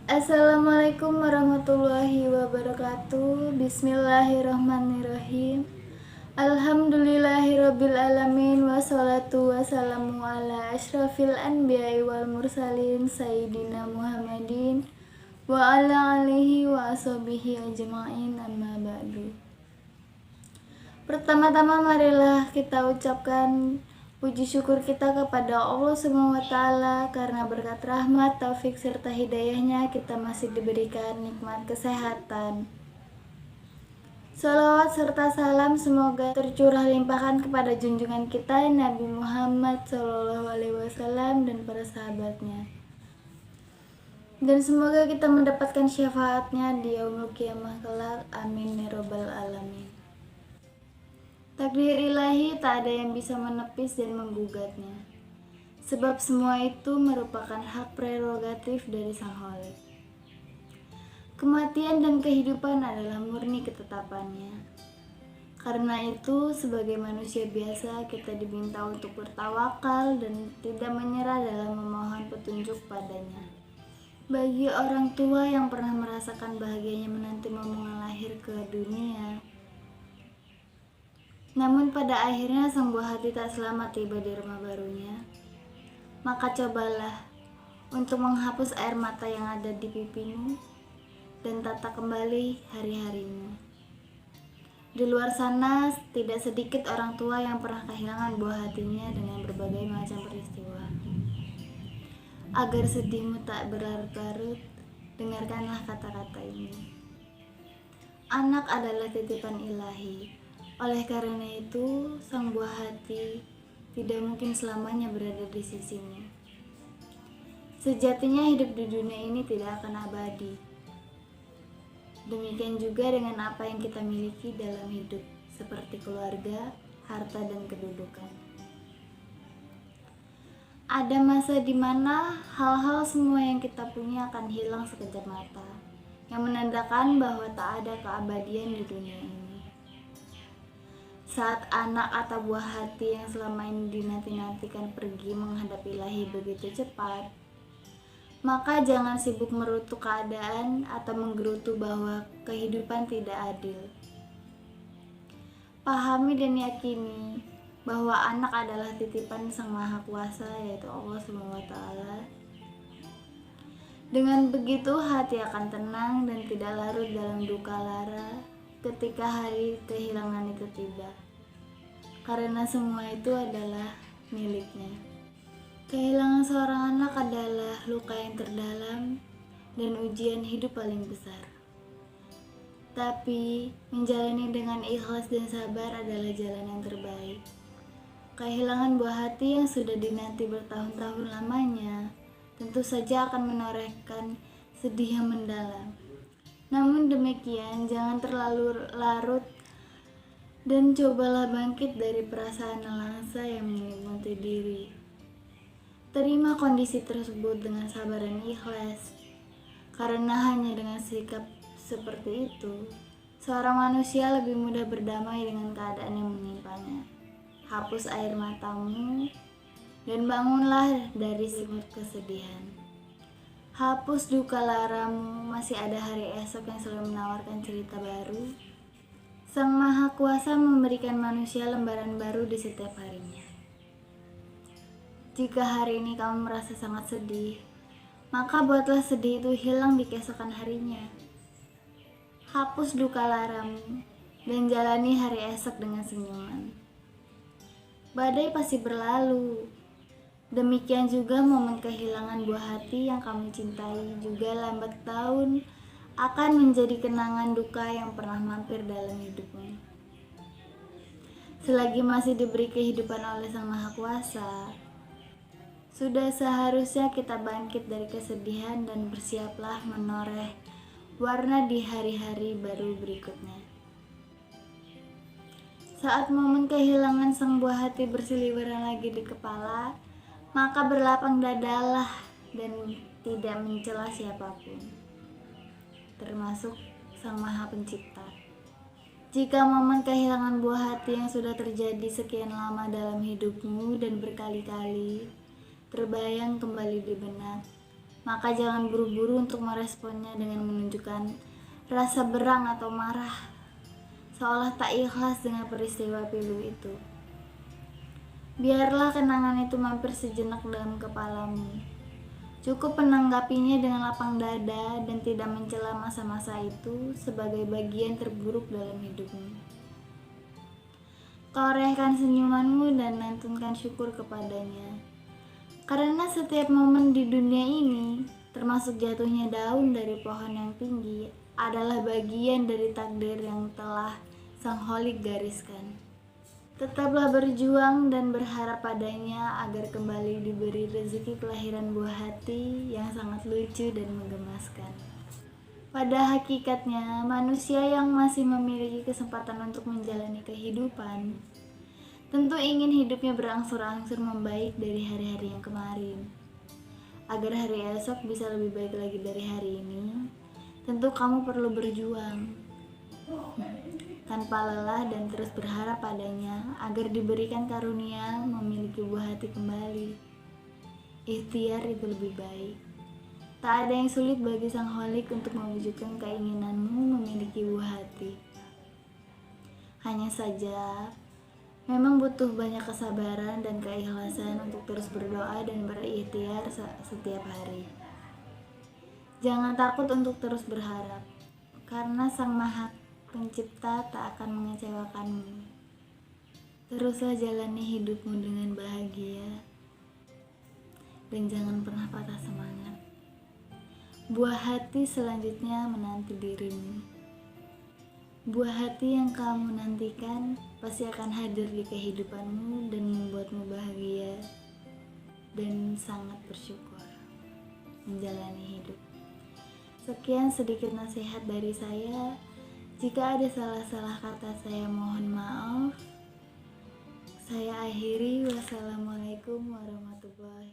Assalamualaikum warahmatullahi wabarakatuh. Bismillahirrahmanirrahim. Alhamdulillahirabbil alamin wassalatu wassalamu ala asyrafil anbiya'i wal mursalin sayyidina Muhammadin wa ala alihi wa ashabihi ajma'in, amma ba'du. Pertama-tama marilah kita ucapkan puji syukur kita kepada Allah SWT karena berkat rahmat, taufik, serta hidayahnya kita masih diberikan nikmat kesehatan. Salawat serta salam semoga tercurah limpahkan kepada junjungan kita Nabi Muhammad SAW dan para sahabatnya. Dan semoga kita mendapatkan syafaatnya di yaumul qiyamah kelak. Amin ya rabbal alamin. Takdir ilahi tak ada yang bisa menepis dan menggugatnya, sebab semua itu merupakan hak prerogatif dari Sang Khalik. Kematian dan kehidupan adalah murni ketetapannya. Karena itu, sebagai manusia biasa, kita diminta untuk bertawakal dan tidak menyerah dalam memohon petunjuk padanya. Bagi orang tua yang pernah merasakan bahagianya menanti momongan lahir ke dunia, namun pada akhirnya sang buah hati tak selamat tiba di rumah barunya, maka cobalah untuk menghapus air mata yang ada di pipimu dan tata kembali hari-harimu. Di luar sana tidak sedikit orang tua yang pernah kehilangan buah hatinya dengan berbagai macam peristiwa. Agar sedihmu tak berlarut-larut, dengarkanlah kata-kata ini. Anak adalah titipan ilahi. Oleh karena itu, sang buah hati tidak mungkin selamanya berada di sisimu. Sejatinya hidup di dunia ini tidak akan abadi. Demikian juga dengan apa yang kita miliki dalam hidup, seperti keluarga, harta, dan kedudukan. Ada masa di mana hal-hal semua yang kita punya akan hilang sekejap mata, yang menandakan bahwa tak ada keabadian di dunia ini. Saat anak atau buah hati yang selama ini dinanti-nantikan pergi menghadap ilahi begitu cepat, maka jangan sibuk merutuk keadaan atau menggerutu bahwa kehidupan tidak adil. Pahami dan yakini bahwa anak adalah titipan Sang Maha Kuasa, yaitu Allah SWT. Dengan begitu hati akan tenang dan tidak larut dalam duka lara ketika hari kehilangan itu tiba, karena semua itu adalah miliknya. Kehilangan seorang anak adalah luka yang terdalam dan ujian hidup paling besar. Tapi menjalani dengan ikhlas dan sabar adalah jalan yang terbaik. Kehilangan buah hati yang sudah dinanti bertahun-tahun lamanya tentu saja akan menorehkan sedih yang mendalam. Namun demikian, jangan terlalu larut dan cobalah bangkit dari perasaan nelangsa yang menyelimuti diri. Terima kondisi tersebut dengan sabar dan ikhlas, karena hanya dengan sikap seperti itu, seorang manusia lebih mudah berdamai dengan keadaan yang menimpanya. Hapus air matamu dan bangunlah dari semut kesedihan. Hapus duka laramu, masih ada hari esok yang selalu menawarkan cerita baru. Sang Maha Kuasa memberikan manusia lembaran baru di setiap harinya. Jika hari ini kamu merasa sangat sedih, maka buatlah sedih itu hilang di keesokan harinya. Hapus duka laramu dan jalani hari esok dengan senyuman. Badai pasti berlalu. Demikian juga momen kehilangan buah hati yang kamu cintai juga lambat laun akan menjadi kenangan duka yang pernah mampir dalam hidupmu. Selagi masih diberi kehidupan oleh Sang Maha Kuasa, sudah seharusnya kita bangkit dari kesedihan dan bersiaplah menoreh warna di hari-hari baru berikutnya. Saat momen kehilangan sang buah hati berseliweran lagi di kepala, maka berlapang dadalah dan tidak mencela siapapun, termasuk Sang Maha Pencipta. Jika momen kehilangan buah hati yang sudah terjadi sekian lama dalam hidupmu dan berkali-kali terbayang kembali di benak, maka jangan buru-buru untuk meresponnya dengan menunjukkan rasa berang atau marah, seolah tak ikhlas dengan peristiwa pilu itu. Biarlah kenangan itu mampir sejenak dalam kepalamu. Cukup menanggapinya dengan lapang dada dan tidak mencela masa-masa itu sebagai bagian terburuk dalam hidupmu. Torehkan senyumanmu dan lantunkan syukur kepadanya. Karena setiap momen di dunia ini, termasuk jatuhnya daun dari pohon yang tinggi, adalah bagian dari takdir yang telah Sang Holik gariskan. Tetaplah berjuang dan berharap padanya agar kembali diberi rezeki kelahiran buah hati yang sangat lucu dan menggemaskan. Pada hakikatnya, manusia yang masih memiliki kesempatan untuk menjalani kehidupan tentu ingin hidupnya berangsur-angsur membaik dari hari-hari yang kemarin. Agar hari esok bisa lebih baik lagi dari hari ini, tentu kamu perlu berjuang tanpa lelah dan terus berharap padanya agar diberikan karunia memiliki buah hati kembali. Ikhtiar itu lebih baik. Tak ada yang sulit bagi Sang Holik untuk mewujudkan keinginanmu memiliki buah hati. Hanya saja, memang butuh banyak kesabaran dan keikhlasan untuk terus berdoa dan berikhtiar setiap hari. Jangan takut untuk terus berharap, karena Sang Maha Pencipta tak akan mengecewakanmu. Teruslah jalani hidupmu dengan bahagia, dan jangan pernah patah semangat. Buah hati selanjutnya menanti dirimu. Buah hati yang kamu nantikan pasti akan hadir di kehidupanmu dan membuatmu bahagia dan sangat bersyukur menjalani hidup. Sekian sedikit nasihat dari saya. Jika ada salah-salah kata saya mohon maaf. Saya akhiri. Wassalamualaikum warahmatullahi wabarakatuh.